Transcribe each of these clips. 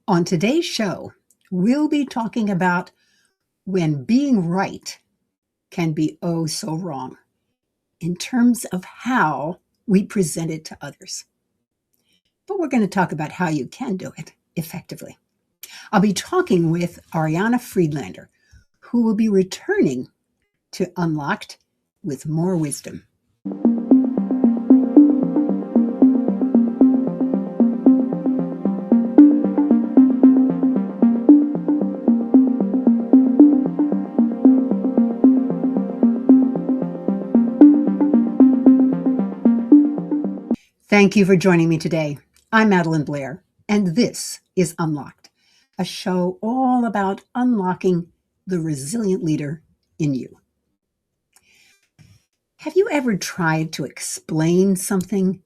On today's show, we'll be talking about when being right can be oh so wrong in terms of how we present it to others. But we're going to talk about how you can do it effectively. I'll be talking with Ariana Friedlander, who will be returning to Unlocked with more wisdom. Thank you for joining me today. I'm Madelyn Blair, and this is Unlocked, a show all about unlocking the resilient leader in you. Have you ever tried to explain something,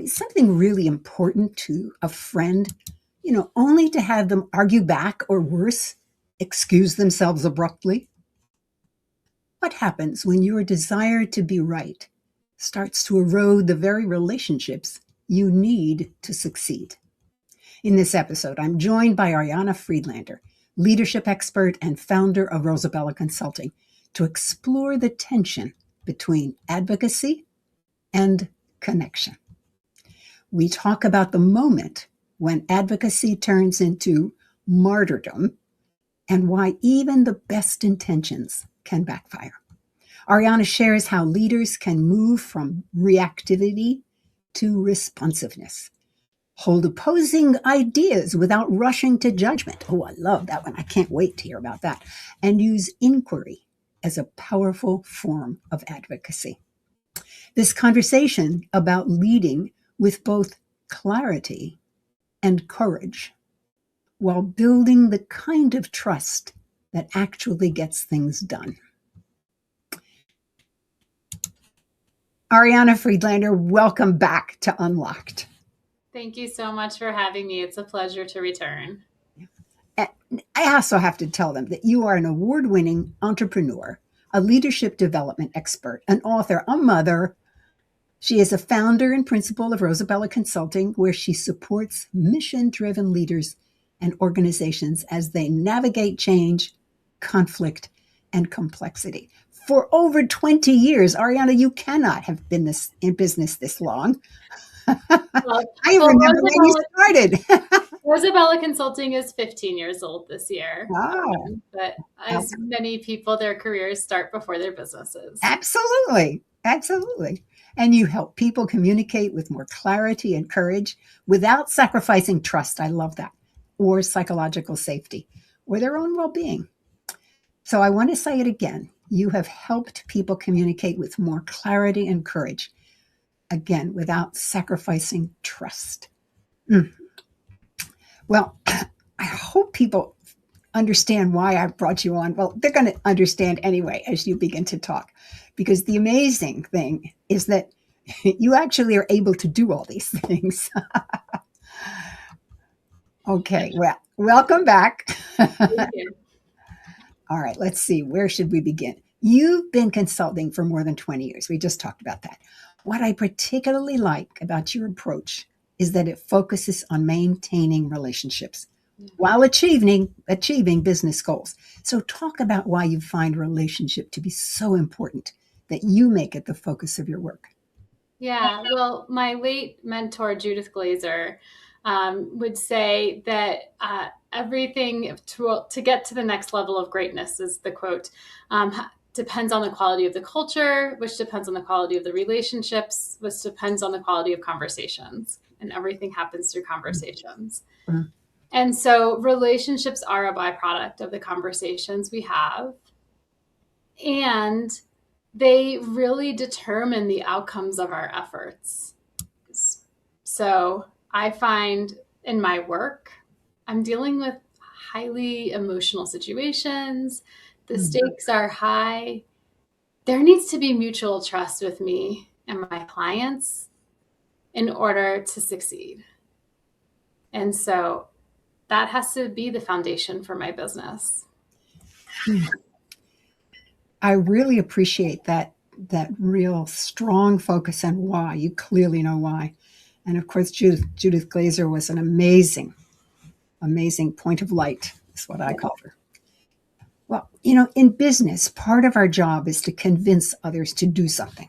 something really important to a friend, only to have them argue back or worse, excuse themselves abruptly? What happens when your desire to be right starts to erode the very relationships you need to succeed? In this episode, I'm joined by Ariana Friedlander, leadership expert and founder of Rosabella Consulting, to explore the tension between advocacy and connection. We talk about the moment when advocacy turns into martyrdom and why even the best intentions can backfire. Ariana shares how leaders can move from reactivity to responsiveness, hold opposing ideas without rushing to judgment. Oh, I love that one. I can't wait to hear about that. And use inquiry as a powerful form of advocacy. This conversation about leading with both clarity and courage while building the kind of trust that actually gets things done. Ariana Friedlander, welcome back to Unlocked. Thank you so much for having me. It's a pleasure to return. I also have to tell them that you are an award-winning entrepreneur, a leadership development expert, an author, a mother. She is a founder and principal of Rosabella Consulting, where she supports mission-driven leaders and organizations as they navigate change, conflict, and complexity. For over 20 years, Ariana, you cannot have been in business this long. I remember when you started. Rosabella Consulting is 15 years old this year. Wow. But as many people, their careers start before their businesses. Absolutely. Absolutely. And you help people communicate with more clarity and courage without sacrificing trust. I love that. Or psychological safety or their own well-being. So I want to say it again. You have helped people communicate with more clarity and courage, again, without sacrificing trust. Well, I hope people understand why I brought you on. Well, they're going to understand anyway as you begin to talk, because the amazing thing is that you actually are able to do all these things. Okay, well, welcome back. Thank you. All right, let's see. Where should we begin? You've been consulting for more than 20 years. We just talked about that. What I particularly like about your approach is that it focuses on maintaining relationships while achieving business goals. So talk about why you find relationship to be so important that you make it the focus of your work. Yeah, well, my late mentor, Judith Glazer, would say that everything to get to the next level of greatness, is the quote, depends on the quality of the culture, which depends on the quality of the relationships, which depends on the quality of conversations. And everything happens through conversations. Mm-hmm. And so relationships are a byproduct of the conversations we have. And they really determine the outcomes of our efforts. So I find in my work, I'm dealing with highly emotional situations. The stakes are high. There needs to be mutual trust with me and my clients in order to succeed. And so that has to be the foundation for my business. I really appreciate that real strong focus on why. You clearly know why. And of course, Judith Glazer was an amazing Amazing point of light is what I call her. Well, in business, part of our job is to convince others to do something.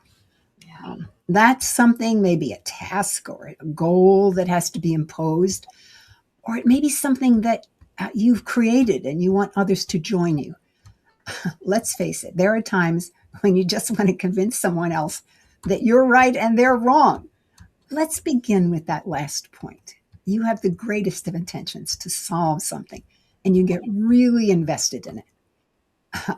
Yeah. That's something, maybe a task or a goal that has to be imposed, or it may be something that you've created and you want others to join you. Let's face it, there are times when you just want to convince someone else that you're right and they're wrong. Let's begin with that last point. You have the greatest of intentions to solve something, and you get really invested in it.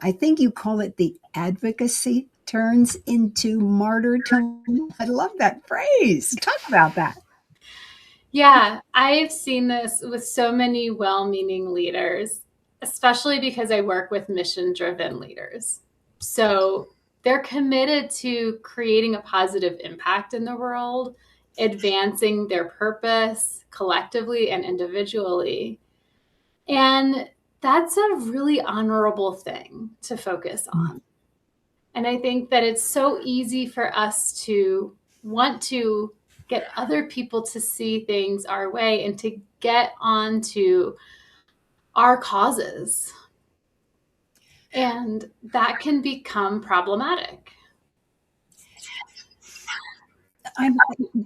I think you call it the advocacy turns into martyrdom. I love that phrase. Talk about that. Yeah, I've seen this with so many well-meaning leaders, especially because I work with mission-driven leaders. So they're committed to creating a positive impact in the world, advancing their purpose collectively and individually. And that's a really honorable thing to focus on. And I think that it's so easy for us to want to get other people to see things our way and to get onto our causes. And that can become problematic.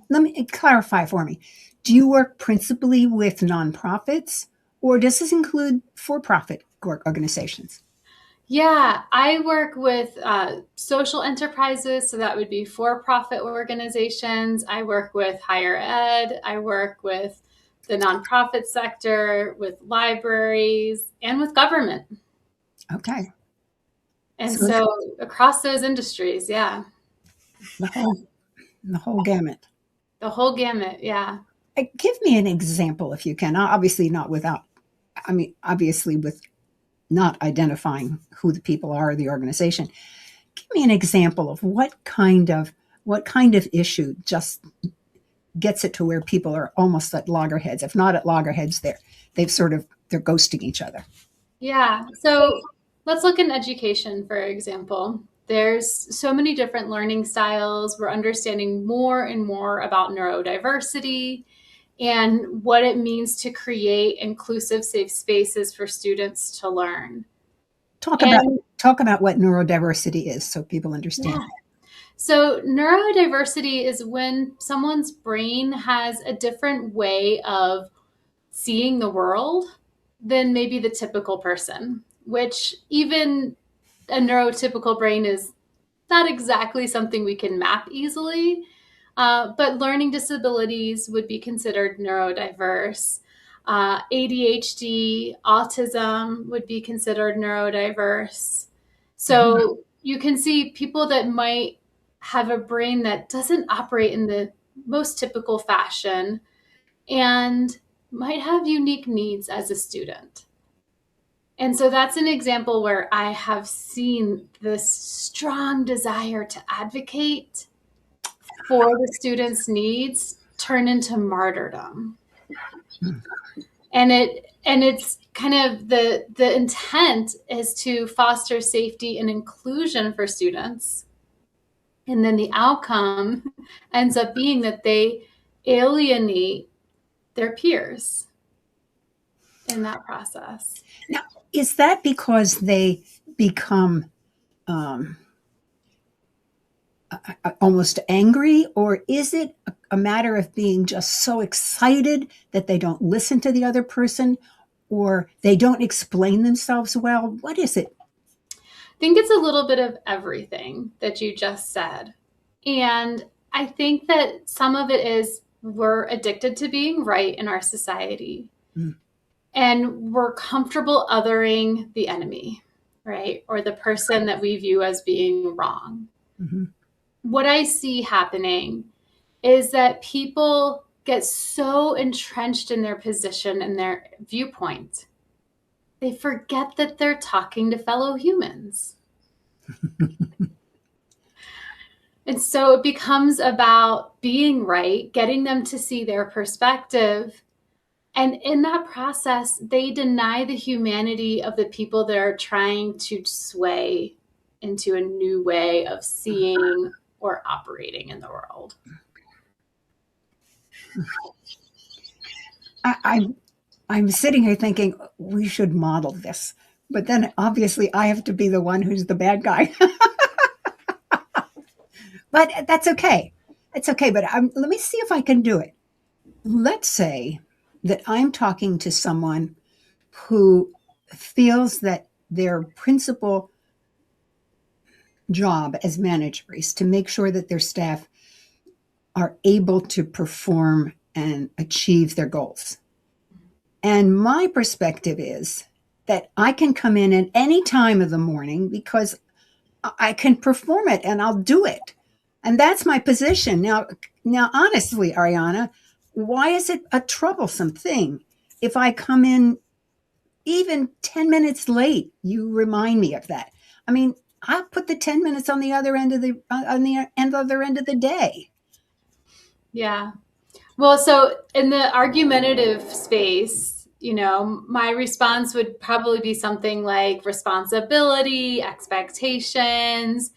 Let me clarify for me. Do you work principally with nonprofits, or does this include for-profit organizations? Yeah, I work with social enterprises, so that would be for-profit organizations. I work with higher ed. I work with the nonprofit sector, with libraries, and with government. Okay. And So so across those industries, yeah, the whole gamut. the whole gamut, yeah. Give me an example if you can. Obviously not without, obviously with not identifying who the people are or the organization. Give me an example of what kind of issue just gets it to where people are almost at loggerheads. If not at loggerheads, they're ghosting each other. Yeah. So let's look in education, for example. There's so many different learning styles. We're understanding more and more about neurodiversity and what it means to create inclusive, safe spaces for students to learn. Talk about And talk about what neurodiversity is so people understand. yeah, so neurodiversity is when someone's brain has a different way of seeing the world than maybe the typical person, which even a neurotypical brain is not exactly something we can map easily. But learning disabilities would be considered neurodiverse. ADHD, autism would be considered neurodiverse. So you can see people that might have a brain that doesn't operate in the most typical fashion and might have unique needs as a student. And so that's an example where I have seen this strong desire to advocate for the students' needs turn into martyrdom. And it's kind of the intent is to foster safety and inclusion for students. And then the outcome ends up being that they alienate their peers in that process. Now, is that because they become um, almost angry, or is it a matter of being just so excited that they don't listen to the other person, or they don't explain themselves well? What is it? I think it's a little bit of everything that you just said. And I think that some of it is we're addicted to being right in our society. Mm. And we're comfortable othering the enemy, right? Or the person that we view as being wrong. Mm-hmm. What I see happening is that people get so entrenched in their position and their viewpoint, they forget that they're talking to fellow humans. And so it becomes about being right, getting them to see their perspective. And in that process, they deny the humanity of the people that are trying to sway into a new way of seeing or operating in the world. I I'm sitting here thinking we should model this. But then obviously I have to be the one who's the bad guy. But that's okay. It's okay. But let me see if I can do it. Let's say that I'm talking to someone who feels that their principal job as manager is to make sure that their staff are able to perform and achieve their goals. And my perspective is that I can come in at any time of the morning because I can perform it and I'll do it. And that's my position. Now honestly, Ariana, why is it a troublesome thing if I come in even 10 minutes late? You remind me of that. I mean, I'll put the 10 minutes on the other end of other end of the day. Yeah. Well, so in the argumentative space, my response would probably be something like responsibility, expectations,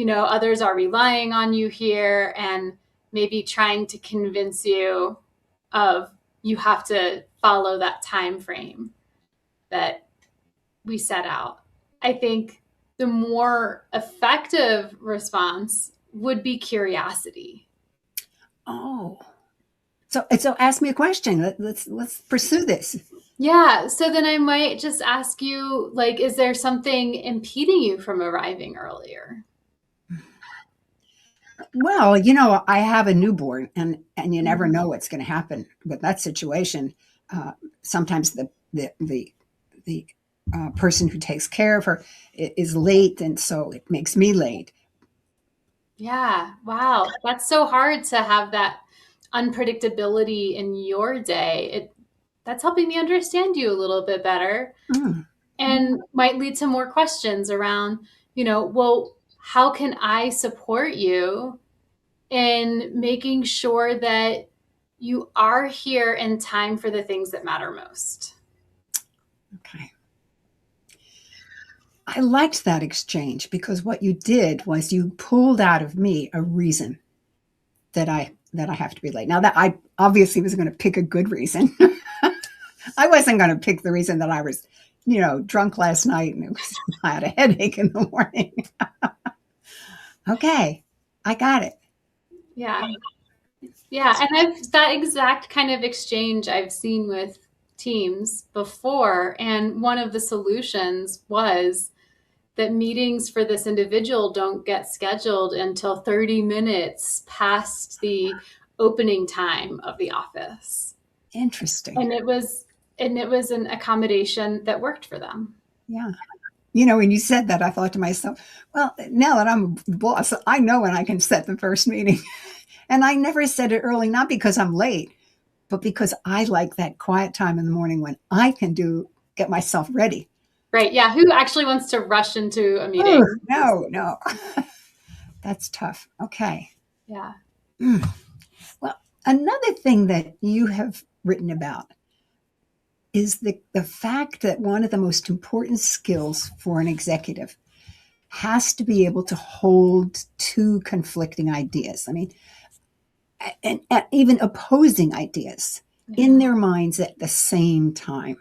others are relying on you here, and maybe trying to convince you of you have to follow that time frame that we set out. I think the more effective response would be curiosity. Oh, so ask me a question. Let's pursue this. Yeah. So then I might just ask you, like, is there something impeding you from arriving earlier? Well, I have a newborn, and you never know what's going to happen with that situation. Sometimes the person who takes care of her is late, and so it makes me late. Yeah. Wow. That's so hard to have that unpredictability in your day. That's helping me understand you a little bit better, Mm, and might lead to more questions around, well, how can I support you in making sure that you are here in time for the things that matter most? okay. I liked that exchange because what you did was you pulled out of me a reason that I have to be late. Now that I obviously was going to pick a good reason. I wasn't going to pick the reason that I was, drunk last night and I had a headache in the morning. Okay, I got it. Yeah. Yeah. And that exact kind of exchange I've seen with teams before. And one of the solutions was that meetings for this individual don't get scheduled until 30 minutes past the opening time of the office. Interesting. And it was an accommodation that worked for them. Yeah. When you said that, I thought to myself, well, now that I'm a boss, I know when I can set the first meeting. And I never said it early, not because I'm late, but because I like that quiet time in the morning when I can get myself ready. Right. Yeah. Who actually wants to rush into a Oh, meeting? no. That's tough. Okay. Yeah. Mm. Well, another thing that you have written about is the fact that one of the most important skills for an executive has to be able to hold two conflicting ideas. I mean, and even opposing ideas in their minds at the same time.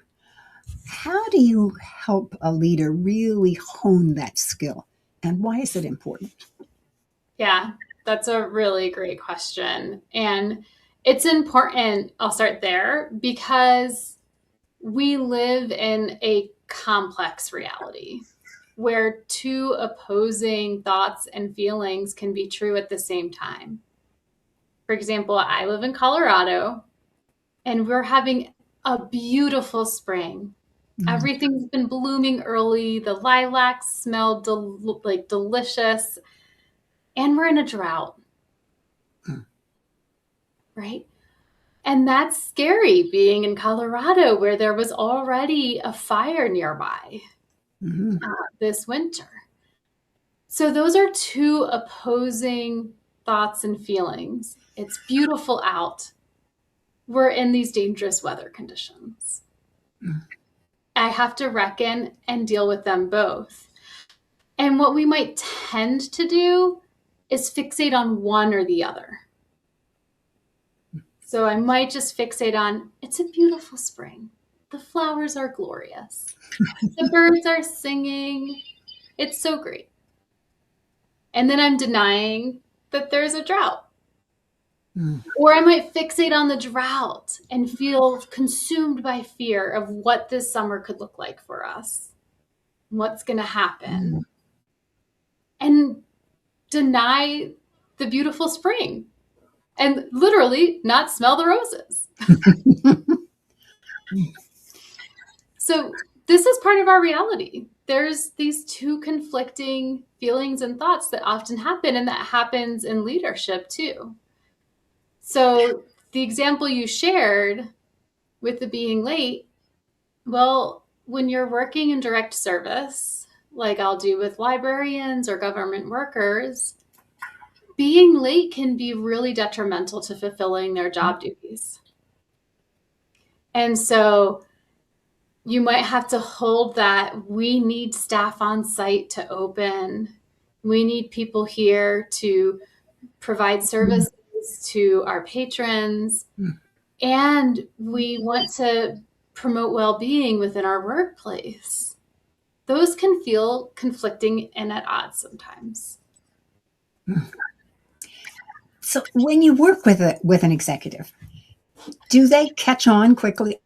How do you help a leader really hone that skill? And why is it important? Yeah. That's a really great question. And it's important, I'll start there, because we live in a complex reality where two opposing thoughts and feelings can be true at the same time. For example, I live in Colorado and we're having a beautiful spring. Mm, Everything's been blooming early. The lilacs smell like delicious, and we're in a drought, mm, right? And that's scary being in Colorado where there was already a fire nearby mm, this winter. So those are two opposing thoughts and feelings. It's beautiful out. We're in these dangerous weather conditions. mm. I have to reckon and deal with them both. And what we might tend to do is fixate on one or the other. So I might just fixate on, it's a beautiful spring. the flowers are glorious. The birds are singing. It's so great. And then I'm denying that there's a drought. Or I might fixate on the drought and feel consumed by fear of what this summer could look like for us, what's going to happen, and deny the beautiful spring and literally not smell the roses. So this is part of our reality. There's these two conflicting feelings and thoughts that often happen, and that happens in leadership too. So the example you shared with the being late, well, when you're working in direct service, like I'll do with librarians or government workers, being late can be really detrimental to fulfilling their job duties. And so you might have to hold that we need staff on site to open. We need people here to provide services to our patrons. And we want to promote well-being within our workplace. Those can feel conflicting and at odds sometimes. So when you work with an executive, do they catch on quickly?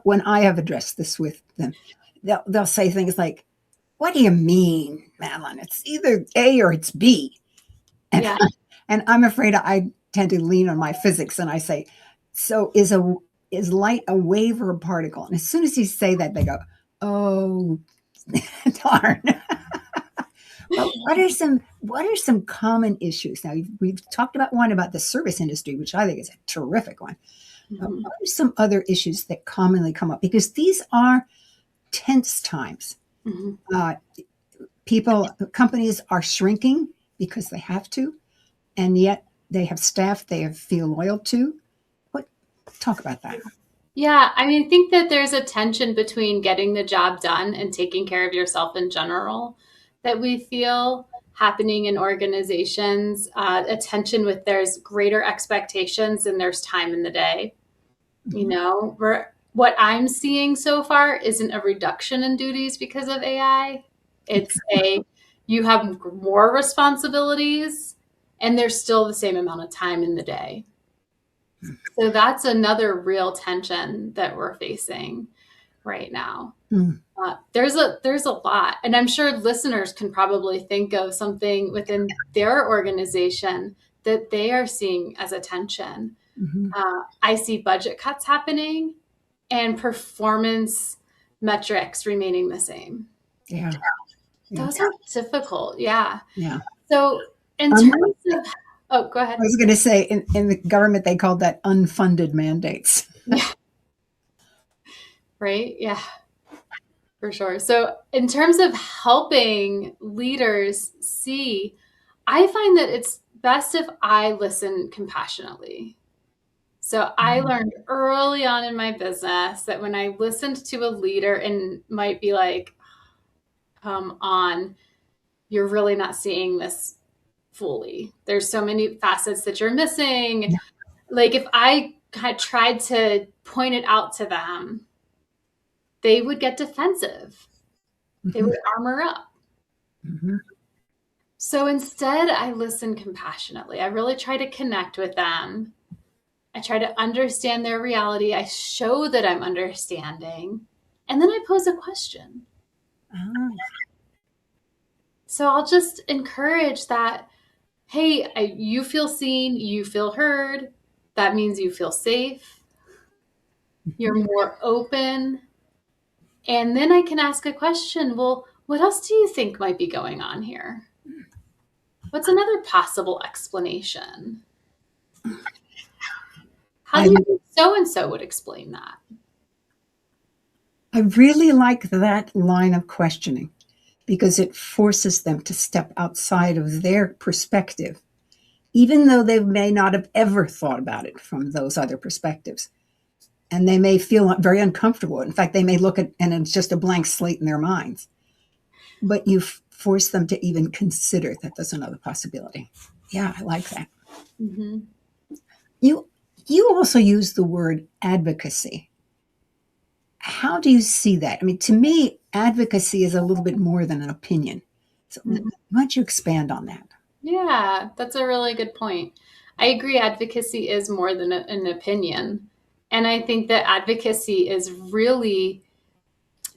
When I have addressed this with them, they'll say things like, "What do you mean, Madelyn? It's either A or it's B." And, Yeah. and I'm afraid I tend to lean on my physics, and I say, "So is light a wave or a particle?" And as soon as you say that, they go, "Oh, darn." Well, what are some common issues? Now, we've talked about one about the service industry, which I think is a terrific one. What are some other issues that commonly come up? Because these are tense times. Companies are shrinking because they have to, and yet they have staff they feel loyal to. Talk about that. Yeah, I mean, I think that there's a tension between getting the job done and taking care of yourself in general that we feel happening in organizations, a tension with there's greater expectations and there's time in the day. You know, what I'm seeing so far isn't a reduction in duties because of AI. It's you have more responsibilities and there's still the same amount of time in the day. So that's another real tension that we're facing right now. There's a lot, and I'm sure listeners can probably think of something within their organization that they are seeing as a tension. I see budget cuts happening and performance metrics remaining the same. Yeah. Those are difficult. Yeah. Yeah. So in terms of, go ahead. I was going to say in the government, they called that unfunded mandates. Yeah. Right. Yeah, for sure. So in terms of helping leaders see, I find that it's best if I listen compassionately. So I learned early on in my business that when I listened to a leader and might be like, come on, you're really not seeing this fully. There's so many facets that you're missing. Yeah. Like if I had tried to point it out to them, they would get defensive. They would armor up. So instead, I listen compassionately. I really try to connect with them. I try to understand their reality. I show that I'm understanding. And then I pose a question. So I'll just encourage that, hey, you feel seen, you feel heard. That means you feel safe. You're more open. And then I can ask a question. Well, what else do you think might be going on here? What's another possible explanation? How do you think so-and-so would explain that? I really like that line of questioning because it forces them to step outside of their perspective, even though they may not have ever thought about it from those other perspectives. And they may feel very uncomfortable. In fact, they may look at, and it's just a blank slate in their minds. But you force them to even consider that there's another possibility. Yeah, I like that. You also use the word advocacy. How do you see that? I mean, to me, advocacy is a little bit more than an opinion. So why don't you expand on that? Yeah, that's a really good point. I agree, advocacy is more than an opinion. And I think that advocacy is really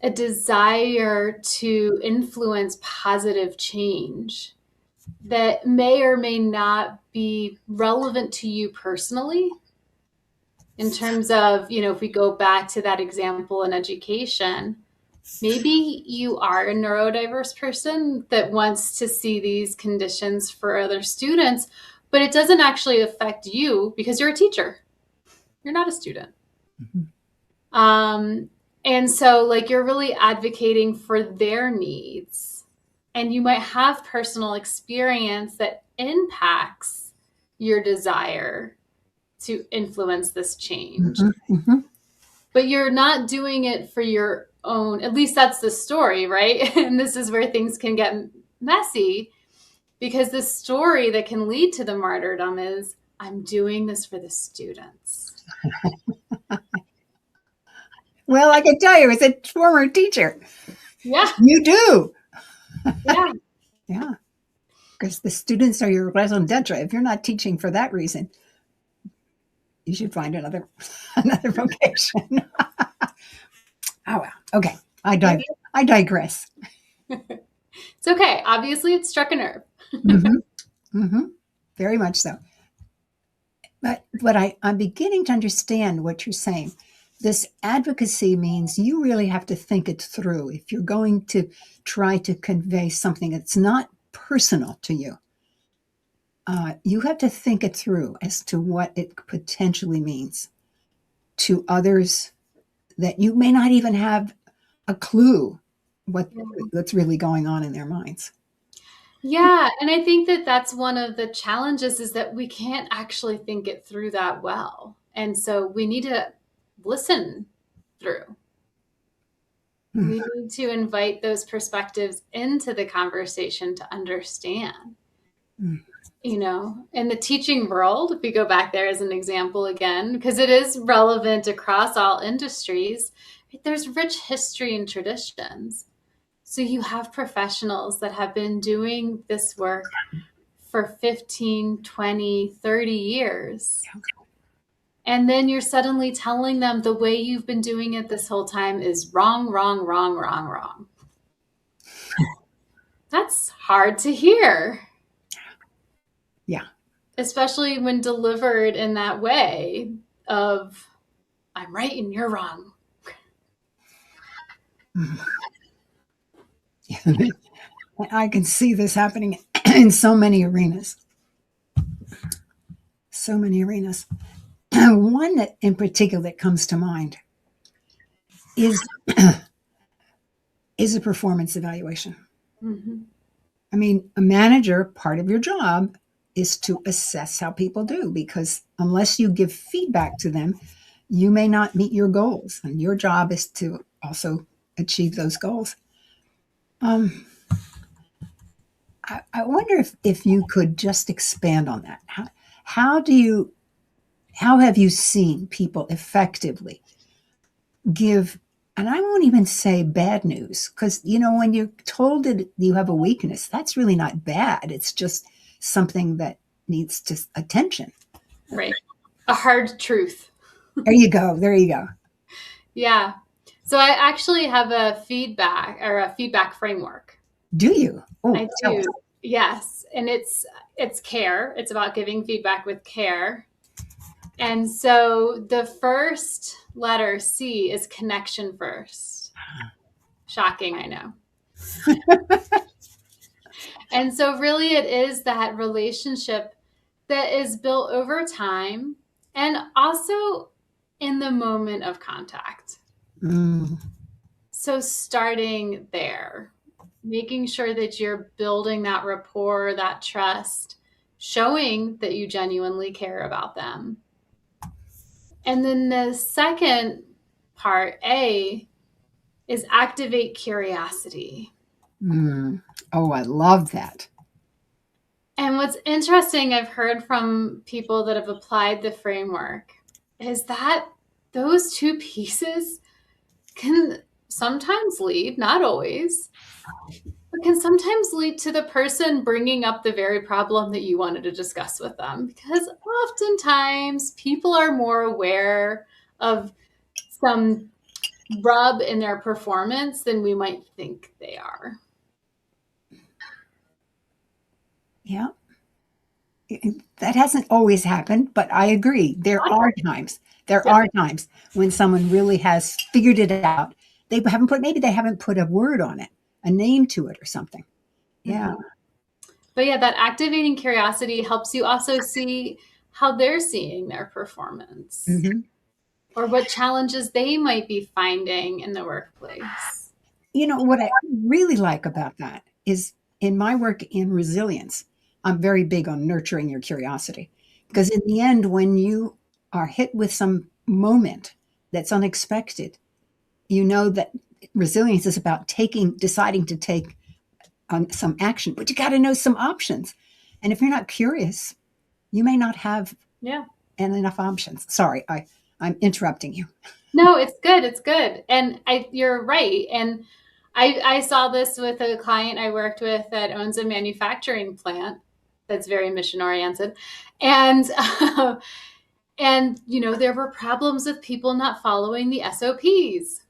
a desire to influence positive change that may or may not be relevant to you personally. In terms of, if we go back to that example in education, maybe you are a neurodiverse person that wants to see these conditions for other students, but it doesn't actually affect you because you're a teacher. You're not a student. Mm-hmm. And so, like, you're really advocating for their needs. And you might have personal experience that impacts your desire to influence this change. Mm-hmm. Mm-hmm. But you're not doing it for your own, at least that's the story, right? And this is where things can get messy, because the story that can lead to the martyrdom is, I'm doing this for the students. Well, I can tell you, as a former teacher, Yeah. you do. Yeah. Yeah. Because the students are your raison d'etre. If you're not teaching for that reason, you should find another vocation. Oh, well. Okay. I digress. It's okay. Obviously, it struck a nerve. Mm-hmm. Mm-hmm. Very much so. But I'm beginning to understand what you're saying. This advocacy means you really have to think it through. If you're going to try to convey something that's not personal to you, you have to think it through as to what it potentially means to others that you may not even have a clue what's really going on in their minds. Yeah, and I think that that's one of the challenges, is that we can't actually think it through that well. And so we need to listen through. We need to invite those perspectives into the conversation to understand. In the teaching world, if we go back there as an example again, because it is relevant across all industries, there's rich history and traditions. So you have professionals that have been doing this work for 15, 20, 30 years. And then you're suddenly telling them the way you've been doing it this whole time is wrong, wrong, wrong, wrong, wrong. That's hard to hear. Yeah. Especially when delivered in that way of, I'm right and you're wrong. I can see this happening in so many arenas. So many arenas. One that in particular that comes to mind is a performance evaluation. Mm-hmm. I mean, a manager, part of your job is to assess how people do, because unless you give feedback to them, you may not meet your goals. And your job is to also achieve those goals. I wonder if you could just expand on that. How have you seen people effectively give, and I won't even say bad news, because when you're told that you have a weakness, that's really not bad. It's just something that needs just attention. Right. A hard truth. There you go. There you go. Yeah. So I actually have a feedback framework. Do you? Oh, I do. Yes. And it's care. It's about giving feedback with care. And so the first letter, C, is connection first. Shocking, I know. And so really it is that relationship that is built over time and also in the moment of contact. So starting there, making sure that you're building that rapport, that trust, showing that you genuinely care about them. And then the second part, A, is activate curiosity. Oh, I love that. And what's interesting, I've heard from people that have applied the framework, is that those two pieces can sometimes lead, not always, but can sometimes lead to the person bringing up the very problem that you wanted to discuss with them. Because oftentimes people are more aware of some rub in their performance than we might think they are. Yeah. That hasn't always happened, but I agree. There are times. There Yeah. are times when someone really has figured it out. Maybe they haven't put a word on it, a name to it or something. Yeah. Mhm. But yeah, that activating curiosity helps you also see how they're seeing their performance Hmm. or what challenges they might be finding in the workplace. What I really like about that is in my work in resilience, I'm very big on nurturing your curiosity because in the end, when you are hit with some moment that's unexpected, you know that resilience is about deciding to take some action, but you got to know some options. And if you're not curious, you may not have Yeah. enough options. Sorry, I'm interrupting you. No, it's good. It's good. And you're right. And I saw this with a client I worked with that owns a manufacturing plant that's very mission oriented. And, and, there were problems with people not following the SOPs.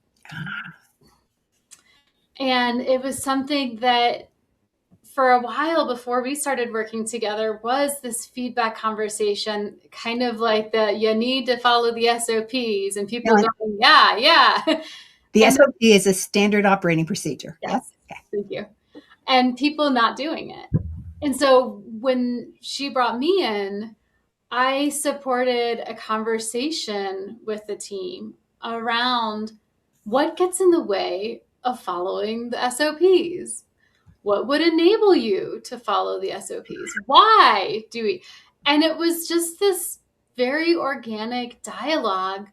And it was something that for a while before we started working together was this feedback conversation, kind of like you need to follow the SOPs and people Now, going, yeah, yeah. the And SOP is a standard operating procedure. Yes. yes, thank you. And people not doing it. And so when she brought me in, I supported a conversation with the team around what gets in the way of following the SOPs. What would enable you to follow the SOPs? Why do we? And it was just this very organic dialogue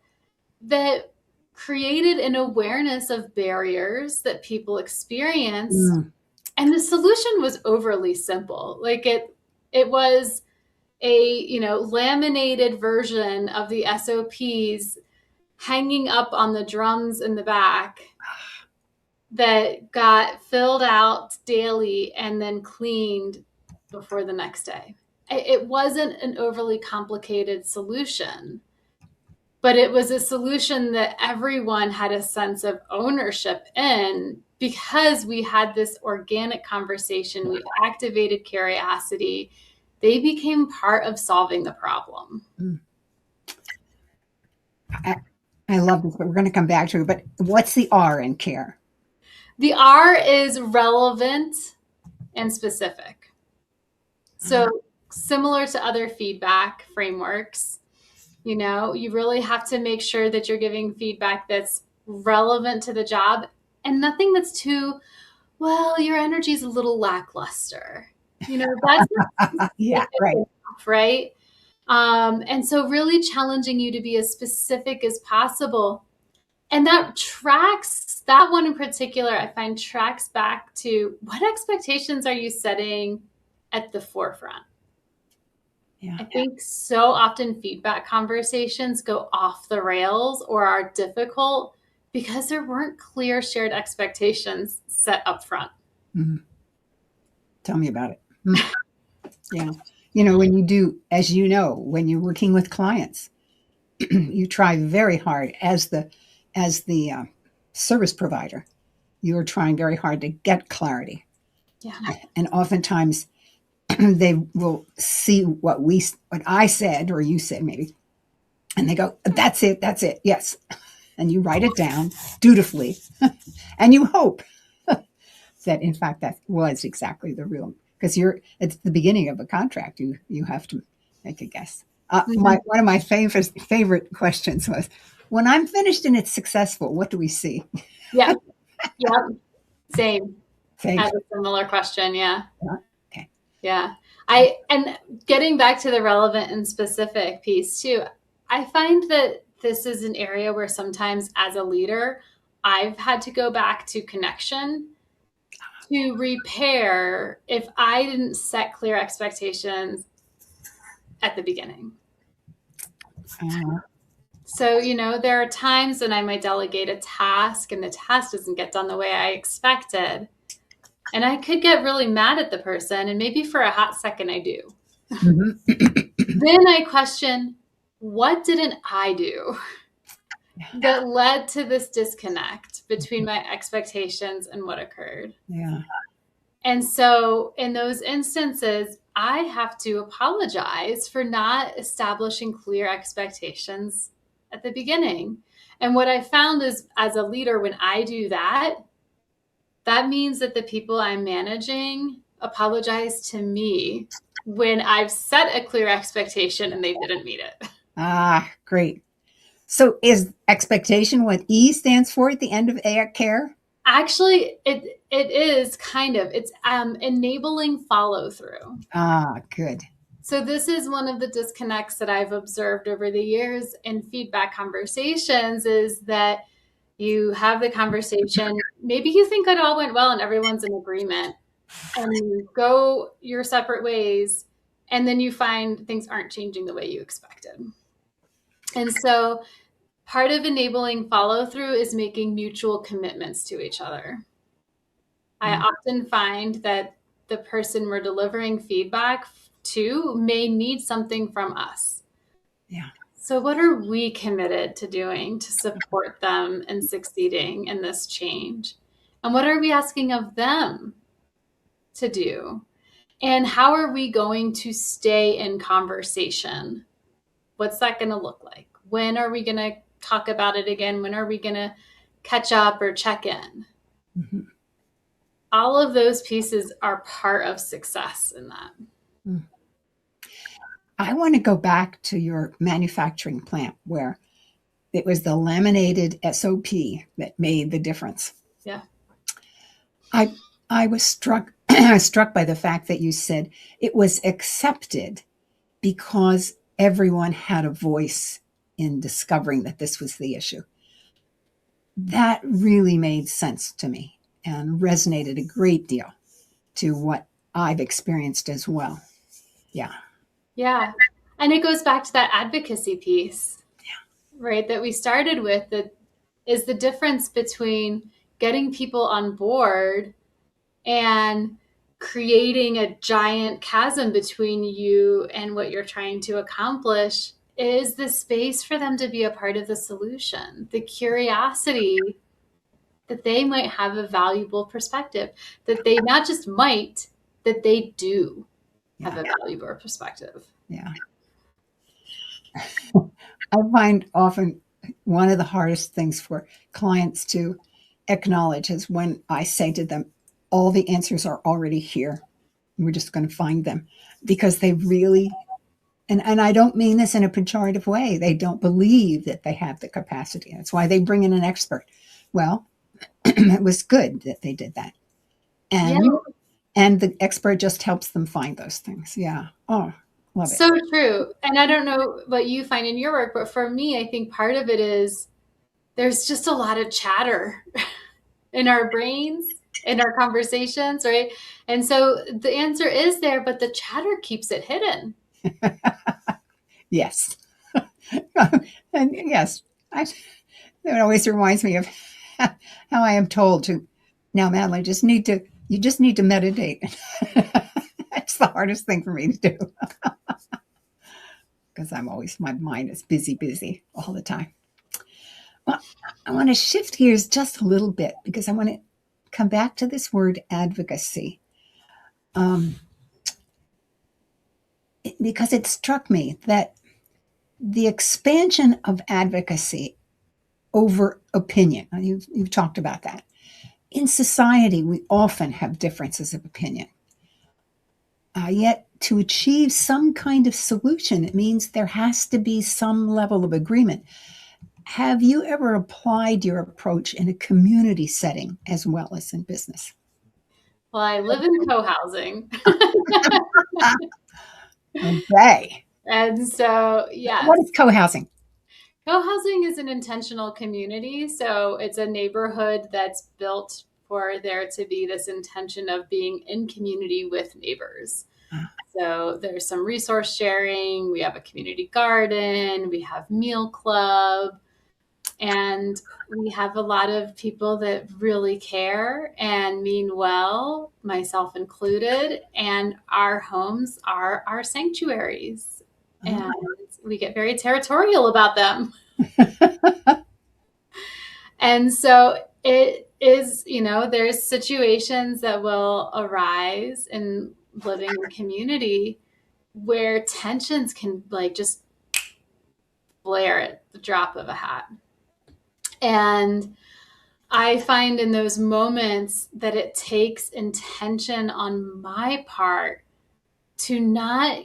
that created an awareness of barriers that people experienced. Mm. And the solution was overly simple. Like it was a, laminated version of the SOPs hanging up on the drums in the back that got filled out daily and then cleaned before the next day. It wasn't an overly complicated solution, but it was a solution that everyone had a sense of ownership in because we had this organic conversation. We activated curiosity. They became part of solving the problem. Mm. I, I love this, but we're going to come back to it. But what's the R in care? The R is relevant and specific. So, similar to other feedback frameworks, you really have to make sure that you're giving feedback that's relevant to the job and nothing that's too, well, your energy is a little lackluster. That's Yeah, right. right. And so, really challenging you to be as specific as possible. And that one in particular, I find tracks back to what expectations are you setting at the forefront? Yeah. I think so often feedback conversations go off the rails or are difficult because there weren't clear shared expectations set up front. Mm-hmm. Tell me about it. Mm. Yeah. When you do, as you know, when you're working with clients, you try very hard as the service provider. You are trying very hard to get clarity, Yeah. and oftentimes they will see what I said or you said maybe, and they go, "That's it. That's it. Yes." And you write it down dutifully, and you hope that in fact that was exactly the real, because it's the beginning of a contract. You have to make a guess. Mhm. One of my favorite questions was, when I'm finished and it's successful, what do we see? Yeah. Yeah. Same. Same. Had a similar question. Yeah. Okay. Yeah. And getting back to the relevant and specific piece too, I find that this is an area where sometimes as a leader, I've had to go back to connection to repair if I didn't set clear expectations at the beginning. Uh, So, there are times when I might delegate a task and the task doesn't get done the way I expected. And I could get really mad at the person, and maybe for a hot second I do. Then I question, what didn't I do that led to this disconnect between my expectations and what occurred? Yeah. And so in those instances, I have to apologize for not establishing clear expectations at the beginning. And what I found is, as a leader, when I do that, that means that the people I'm managing apologize to me when I've set a clear expectation and they didn't meet it. Ah, great. So is expectation what E stands for at the end of care? Actually, it is kind of, it's enabling follow through. Ah, good. So this is one of the disconnects that I've observed over the years in feedback conversations, is that you have the conversation, maybe you think it all went well and everyone's in agreement, and you go your separate ways, and then you find things aren't changing the way you expected. And so part of enabling follow through is making mutual commitments to each other. I often find that the person we're delivering feedback to may need something from us. Yeah. So what are we committed to doing to support them in succeeding in this change? And what are we asking of them to do? And how are we going to stay in conversation? What's that going to look like? When are we going to talk about it again? When are we going to catch up or check in? Mm-hmm. All of those pieces are part of success in that. I want to go back to your manufacturing plant where it was the laminated SOP that made the difference. Yeah. I was struck struck by the fact that you said it was accepted because everyone had a voice in discovering that this was the issue. That really made sense to me and resonated a great deal to what I've experienced as well. Yeah. Yeah. And it goes back to that advocacy piece, right, that we started with, that is the difference between getting people on board and creating a giant chasm between you and what you're trying to accomplish. Is the space for them to be a part of the solution, the curiosity that they might have a valuable perspective, that they not just might, that they do have a valuable perspective. Yeah. I find often one of the hardest things for clients to acknowledge is when I say to them, all the answers are already here. We're just going to find them, because they really, and I don't mean this in a pejorative way, they don't believe that they have the capacity. That's why they bring in an expert. Well, it was good that they did that. And the expert just helps them find those things. Yeah. Oh, love it. So true. And I don't know what you find in your work, but for me, I think part of it is there's just a lot of chatter in our brains, in our conversations, right? And so the answer is there, but the chatter keeps it hidden. Yes. And yes, it always reminds me of how I am told to, now, Madeline, you just need to meditate. That's the hardest thing for me to do. Because my mind is busy all the time. Well, I want to shift gears just a little bit because I want to come back to this word advocacy. Because it struck me that the expansion of advocacy over opinion, you've talked about that. In society, we often have differences of opinion. Yet to achieve some kind of solution, it means there has to be some level of agreement. Have you ever applied your approach in a community setting as well as in business? Well, I live in co-housing. Okay. And so, yeah. What is co-housing? Co-housing is an intentional community. So it's a neighborhood that's built for there to be this intention of being in community with neighbors. So there's some resource sharing. We have a community garden. We have meal club. And we have a lot of people that really care and mean well, myself included. And our homes are our sanctuaries. And we get very territorial about them. And so it is, there's situations that will arise in living in community where tensions can just flare at the drop of a hat. And I find in those moments that it takes intention on my part to not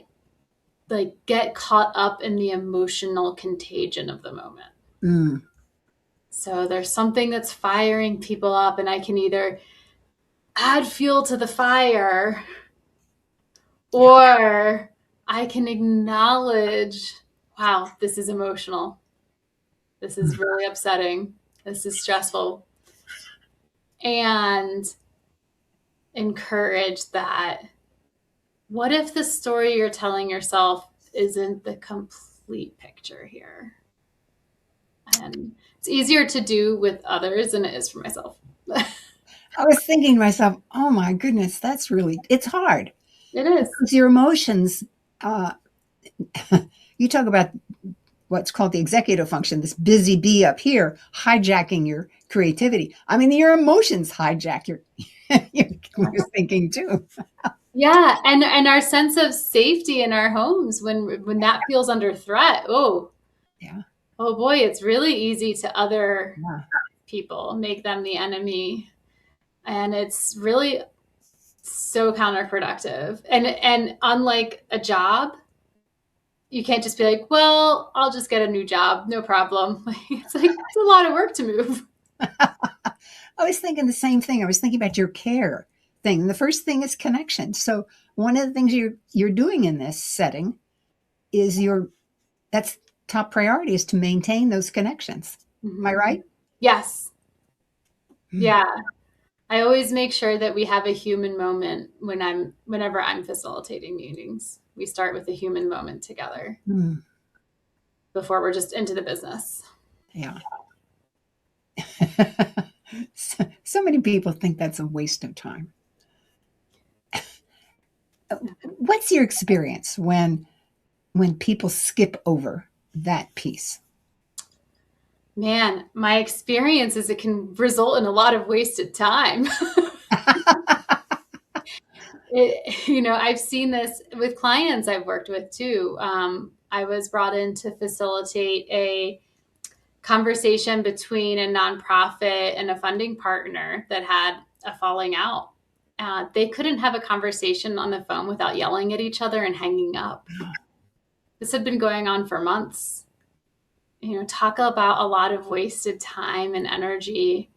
get caught up in the emotional contagion of the moment. Mm. So there's something that's firing people up, and I can either add fuel to the fire, or I can acknowledge, wow, this is emotional. This is really upsetting. This is stressful. And encourage that. What if the story you're telling yourself isn't the complete picture here? And it's easier to do with others than it is for myself. I was thinking to myself, oh my goodness, it's hard. It is. Because your emotions, you talk about what's called the executive function, this busy bee up here, hijacking your creativity. I mean, your emotions hijack your thinking too. Yeah, and our sense of safety in our homes when that feels under threat. Oh, yeah. Oh boy, it's really easy to other people, make them the enemy, and it's really so counterproductive. And unlike a job, you can't just be like, well, I'll just get a new job, no problem. It's a lot of work to move. I was thinking the same thing. I was thinking about your care thing. The first thing is connection. So one of the things you're doing in this setting is that's top priority, is to maintain those connections. Mm-hmm. Am I right? Yes. Yeah. I always make sure that we have a human moment whenever I'm facilitating meetings. We start with a human moment together before we're just into the business. Yeah. So many people think that's a waste of time. What's your experience when people skip over that piece? Man, my experience is it can result in a lot of wasted time. I've seen this with clients I've worked with too. I was brought in to facilitate a conversation between a nonprofit and a funding partner that had a falling out. They couldn't have a conversation on the phone without yelling at each other and hanging up. This had been going on for months. Talk about a lot of wasted time and energy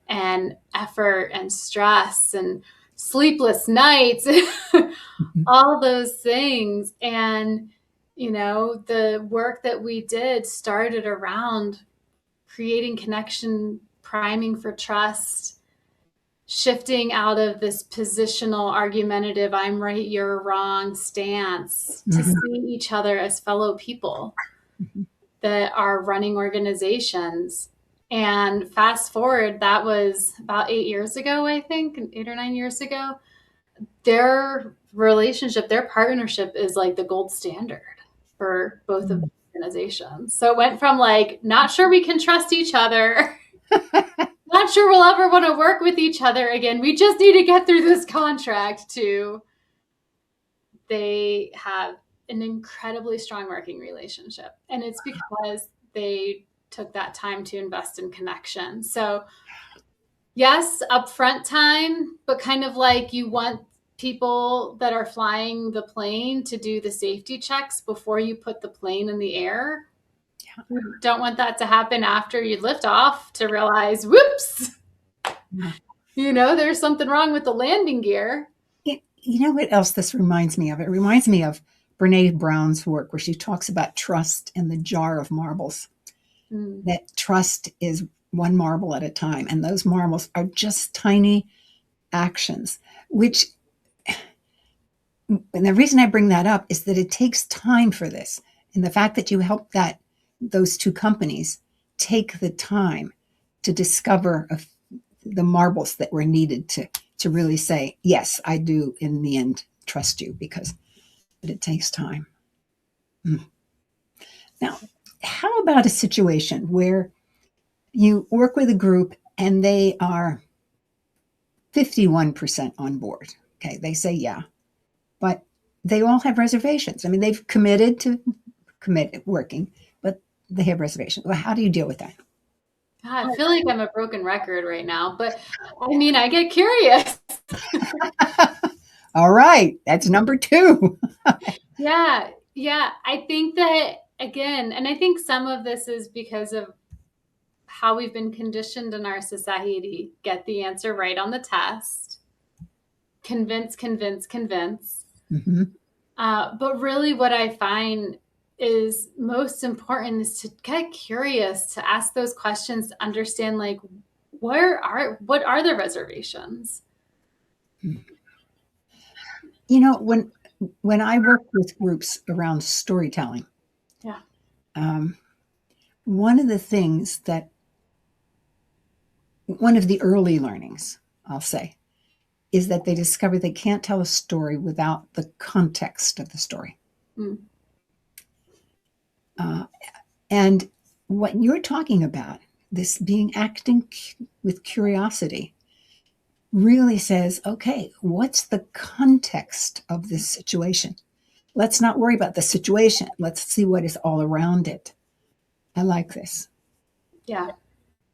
and effort and stress and sleepless nights, all those things. And, the work that we did started around creating connection, priming for trust, shifting out of this positional, argumentative, I'm right, you're wrong stance to see each other as fellow people that are running organizations. And fast forward, that was about 8 years ago, I think, 8 or 9 years ago. Their relationship, their partnership is like the gold standard for both of the organizations. So it went from not sure we can trust each other, not sure we'll ever want to work with each other again, we just need to get through this contract, to they have an incredibly strong working relationship. And it's because they took that time to invest in connection. So yes, upfront time, but kind of you want people that are flying the plane to do the safety checks before you put the plane in the air. Yeah. You don't want that to happen after you lift off to realize, whoops, there's something wrong with the landing gear. You know what else this reminds me of? It reminds me of Brene Brown's work, where she talks about trust in the jar of marbles. That trust is one marble at a time. And those marbles are just tiny actions, which And the reason I bring that up is that it takes time for this. And the fact that you helped those two companies take the time to discover the marbles that were needed to really say, yes, I do in the end trust you, but it takes time. Now, how about a situation where you work with a group and they are 51% on board? Okay, they say yeah, but they all have reservations. I mean, they've committed to working, but they have reservations. Well, how do you deal with that? I feel like I'm a broken record right now, but I mean, I get curious. All right, that's number two. Yeah, yeah. I think that again, and I think some of this is because of how we've been conditioned in our society. Get the answer right on the test. Convince, convince, convince. Mm-hmm. But really, what I find is most important is to get curious, to ask those questions, to understand like what are the reservations. You know, when I work with groups around storytelling, Yeah. um, one of the things that one of the early learnings, I'll say, is that they discover they can't tell a story without the context of the story. Mm. And what you're talking about, this being acting with curiosity, really says, okay, what's the context of this situation? Let's not worry about the situation. Let's see what is all around it. I like this. Yeah.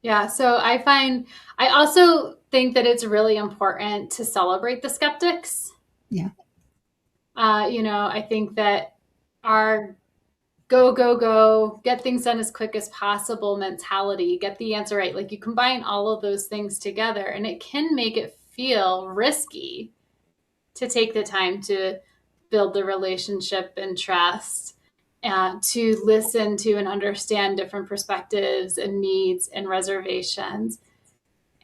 Yeah. So I also think that it's really important to celebrate the skeptics. Yeah. I think that our go, go, go, get things done as quick as possible mentality, get the answer right. Like you combine all of those things together and it can make it feel risky to take the time to build the relationship and trust and to listen to and understand different perspectives and needs and reservations.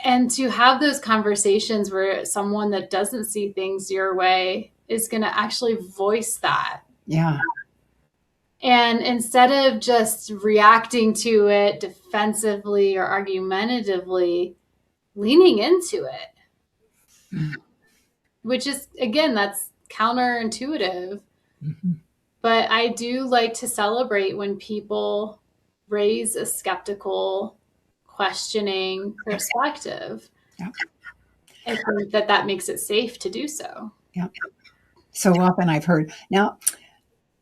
And to have those conversations where someone that doesn't see things your way is going to actually voice that. Yeah. And instead of just reacting to it defensively or argumentatively, leaning into it, which is, again, that's counterintuitive. Mm-hmm. But I do like to celebrate when people raise a skeptical, questioning perspective. Yeah. I think that makes it safe to do so. Yeah. So often I've heard, now,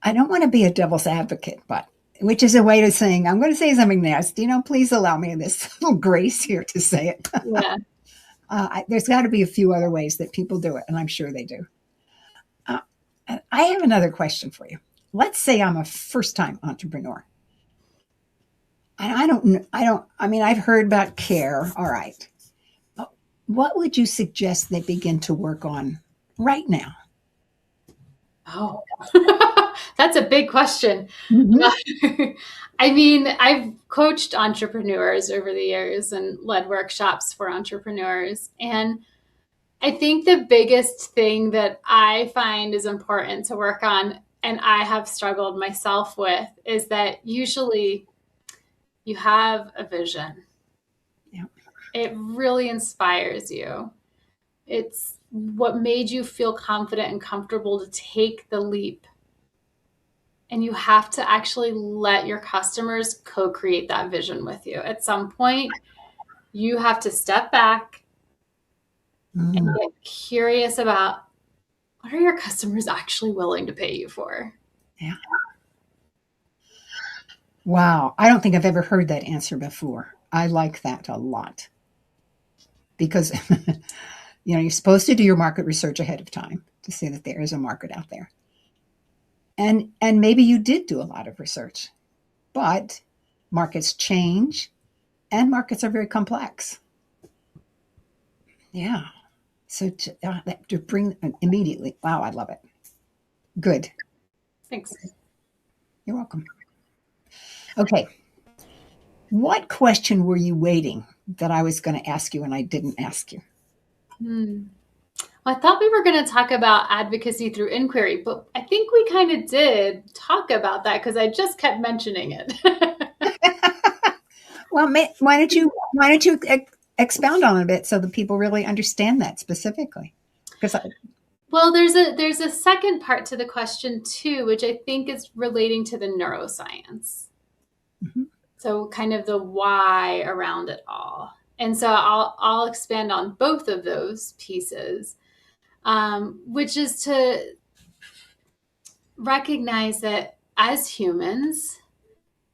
I don't want to be a devil's advocate, but which is a way of saying, I'm going to say something nasty. Please allow me this little grace here to say it. Yeah. There's got to be a few other ways that people do it, and I'm sure they do. I have another question for you. Let's say I'm a first-time entrepreneur. And I mean, I've heard about care. All right. But what would you suggest they begin to work on right now? Oh, that's a big question. Mm-hmm. I mean, I've coached entrepreneurs over the years and led workshops for entrepreneurs. And I think the biggest thing that I find is important to work on, and I have struggled myself with, is that usually you have a vision. Yeah. It really inspires you. It's what made you feel confident and comfortable to take the leap. And you have to actually let your customers co-create that vision with you. At some point, you have to step back and Mm. get curious about what are your customers actually willing to pay you for? Yeah. Wow. I don't think I've ever heard that answer before. I like that a lot because you're supposed to do your market research ahead of time to see that there is a market out there. And maybe you did do a lot of research, but markets change and markets are very complex. Yeah. So to bring immediately, wow, I love it. Good. Thanks. You're welcome. Okay. What question were you waiting that I was going to ask you and I didn't ask you? Well, I thought we were going to talk about advocacy through inquiry, but I think we kind of did talk about that because I just kept mentioning it. Well, why don't you expound on it a bit so that people really understand that specifically? Because Well, there's a second part to the question too, which I think is relating to the neuroscience. Mhm. So kind of the why around it all. And so I'll expand on both of those pieces, which is to recognize that as humans,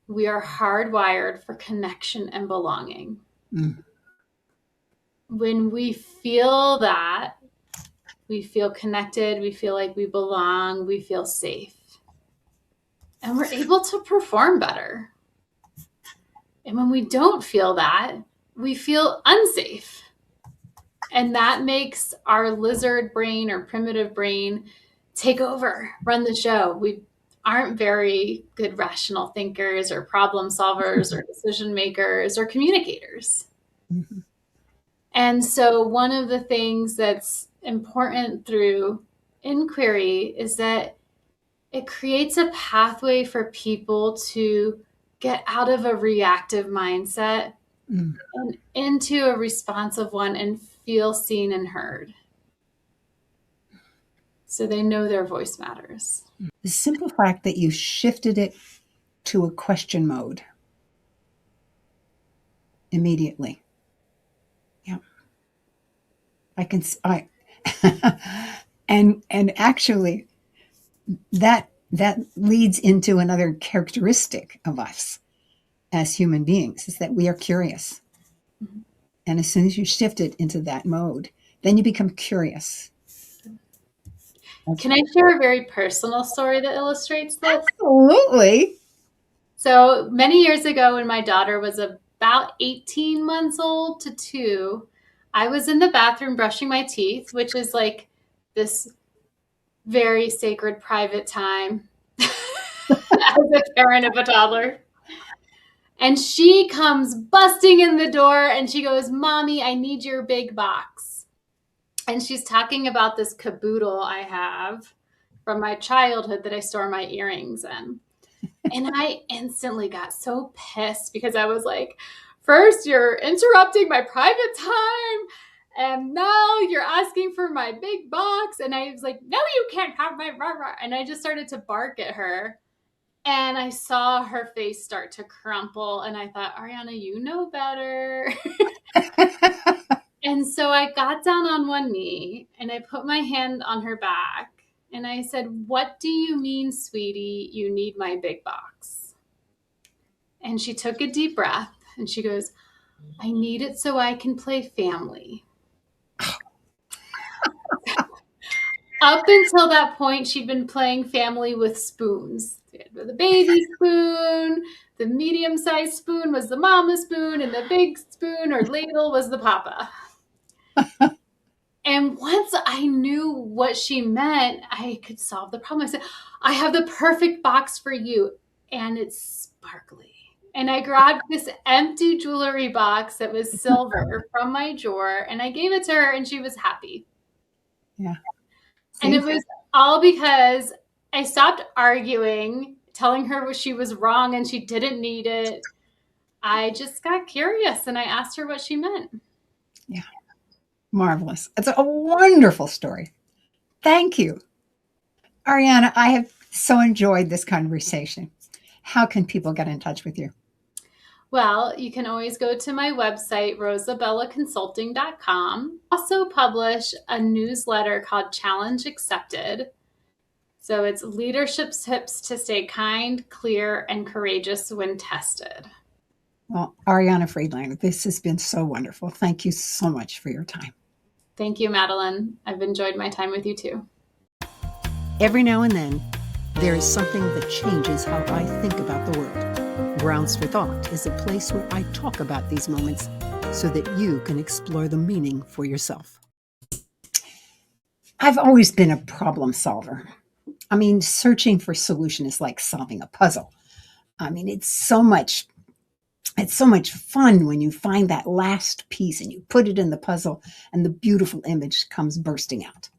we are hardwired for connection and belonging. Mm. When we feel that, we feel connected, we feel like we belong, we feel safe, and we're able to perform better. And when we don't feel that, we feel unsafe. And that makes our lizard brain or primitive brain take over, run the show. We aren't very good rational thinkers or problem solvers or decision makers or communicators. Mhm. And so, one of the things that's important through inquiry is that it creates a pathway for people to get out of a reactive mindset Mm. and into a responsive one and feel seen and heard. So they know their voice matters. The simple fact that you shifted it to a question mode immediately. Yeah, I can. And actually, that leads into another characteristic of us as human beings is that we are curious. Mhm. And as soon as you shift it into that mode, then you become curious. Can I share a very personal story that illustrates this? Absolutely. So many years ago, when my daughter was about 18 months old to 2, I was in the bathroom brushing my teeth, which is like this very sacred private time as a parent of a toddler. And she comes busting in the door and she goes, "Mommy, I need your big box." And she's talking about this caboodle I have from my childhood that I store my earrings in. And I instantly got so pissed because I was like, first, you're interrupting my private time. And now you're asking for my big box. And I was like, no, you can't have my rah rah. And I just started to bark at her. And I saw her face start to crumple. And I thought, Ariana, you know better. And so I got down on one knee and I put my hand on her back. And I said, "What do you mean, sweetie? You need my big box?" And she took a deep breath and she goes, "I need it so I can play family." Up until that point, she'd been playing family with spoons. The baby spoon, the medium-sized spoon was the mama spoon, and the big spoon or ladle was the papa. And once I knew what she meant, I could solve the problem. I said, "I have the perfect box for you, and it's sparkly." And I grabbed this empty jewelry box that was silver from my drawer, and I gave it to her, and she was happy. Yeah. And it See? was all because I stopped arguing, telling her she was wrong and she didn't need it. I just got curious and I asked her what she meant. Yeah. Marvelous. It's a wonderful story. Thank you. Ariana, I have so enjoyed this conversation. How can people get in touch with you? Well, you can always go to my website, rosabellaconsulting.com. I also publish a newsletter called Challenge Accepted. So it's leadership tips to stay kind, clear, and courageous when tested. Well, Ariana Friedlander, this has been so wonderful. Thank you so much for your time. Thank you, Madelyn. I've enjoyed my time with you too. Every now and then, there is something that changes how I think about the world. Grounds for Thought is a place where I talk about these moments so that you can explore the meaning for yourself. I've always been a problem solver. I mean, searching for solution is like solving a puzzle. I mean, it's so much It's so much fun when you find that last piece and you put it in the puzzle and the beautiful image comes bursting out.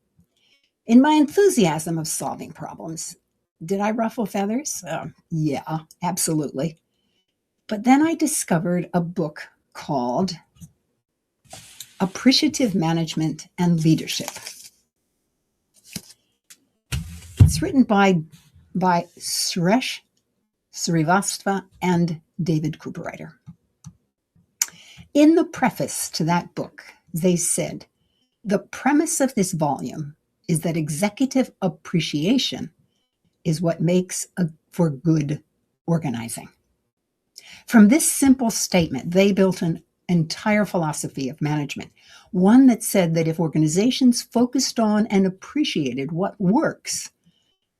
In my enthusiasm of solving problems, did I ruffle feathers? Yeah, absolutely. But then I discovered a book called Appreciative Management and Leadership. It's written by Suresh Srivastava and David Cooperrider. In the preface to that book, they said, the premise of this volume is that executive appreciation is what makes for good organizing. From this simple statement, they built an entire philosophy of management, one that said that if organizations focused on and appreciated what works,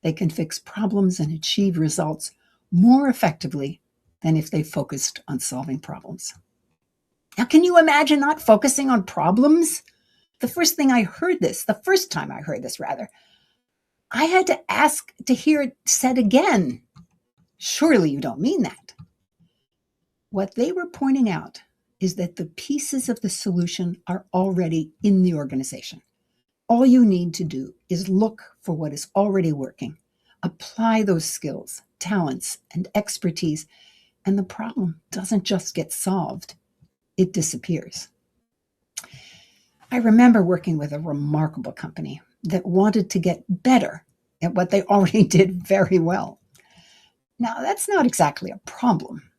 they can fix problems and achieve results more effectively than if they focused on solving problems. Now, can you imagine not focusing on problems? The first time I heard this, I had to ask to hear it said again. Surely you don't mean that. What they were pointing out is that the pieces of the solution are already in the organization. All you need to do is look for what is already working, apply those skills, talents, and expertise, and the problem doesn't just get solved, it disappears. I remember working with a remarkable company that wanted to get better at what they already did very well. Now, that's not exactly a problem,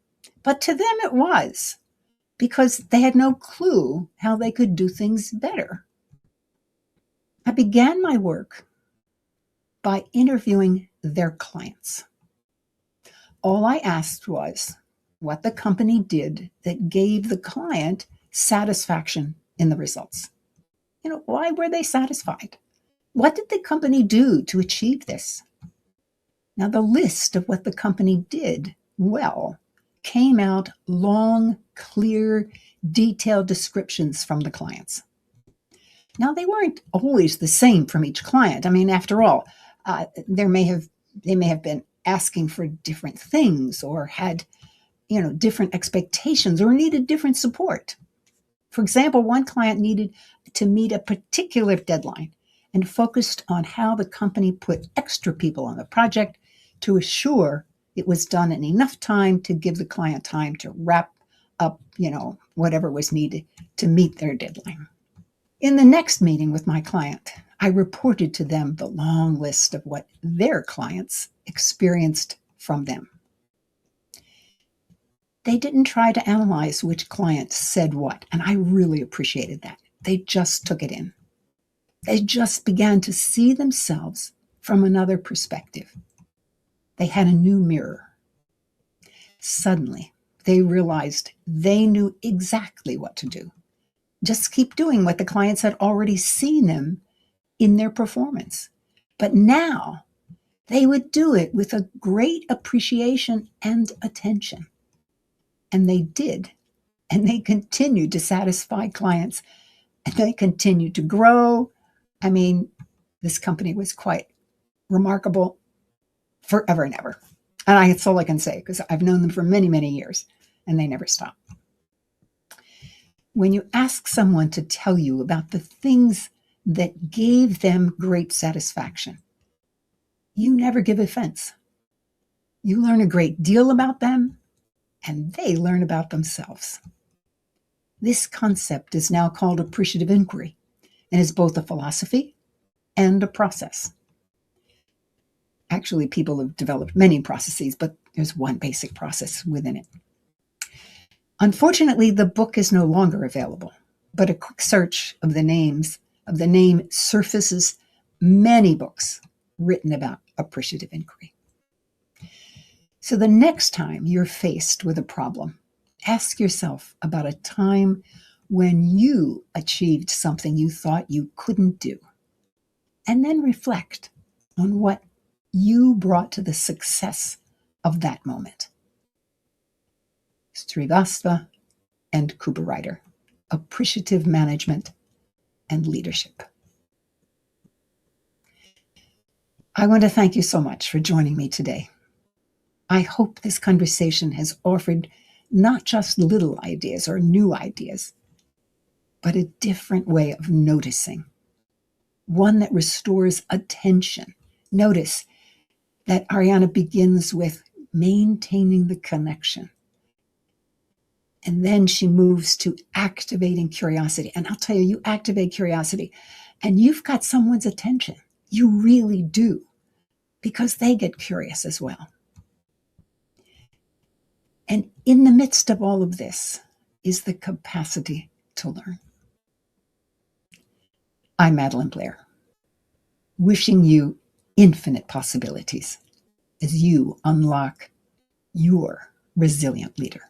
but to them it was, because they had no clue how they could do things better. I began my work by interviewing their clients. All I asked was what the company did that gave the client satisfaction in the results. Why were they satisfied? What did the company do to achieve this? Now, the list of what the company did well came out long, clear, detailed descriptions from the clients. Now, they weren't always the same from each client. I mean, after all, they may have been asking for different things or had, different expectations or needed different support. For example, one client needed to meet a particular deadline and focused on how the company put extra people on the project to assure it was done in enough time to give the client time to wrap up, whatever was needed to meet their deadline. In the next meeting with my client, I reported to them the long list of what their clients experienced from them. They didn't try to analyze which client said what, and I really appreciated that. They just took it in. They just began to see themselves from another perspective. They had a new mirror. Suddenly, they realized they knew exactly what to do. Just keep doing what the clients had already seen them in their performance. But now, they would do it with a great appreciation and attention. And they did. And they continued to satisfy clients. And they continued to grow. I mean, this company was quite remarkable forever and ever. And that's all I can say, because I've known them for many, many years, and they never stop. When you ask someone to tell you about the things that gave them great satisfaction, you never give offense. You learn a great deal about them, and they learn about themselves. This concept is now called appreciative inquiry and is both a philosophy and a process. Actually, people have developed many processes, but there's one basic process within it. Unfortunately, the book is no longer available, but a quick search of the name surfaces many books written about appreciative inquiry. So the next time you're faced with a problem, ask yourself about a time when you achieved something you thought you couldn't do, and then reflect on what you brought to the success of that moment. Srivastava and Cooperrider, Appreciative Management and Leadership. I want to thank you so much for joining me today. I hope this conversation has offered not just little ideas or new ideas, but a different way of noticing, one that restores attention. Notice that Ariana begins with maintaining the connection. And then she moves to activating curiosity. And I'll tell you, you activate curiosity and you've got someone's attention. You really do, because they get curious as well. And in the midst of all of this is the capacity to learn. I'm Madelyn Blair, wishing you infinite possibilities as you unlock your resilient leader.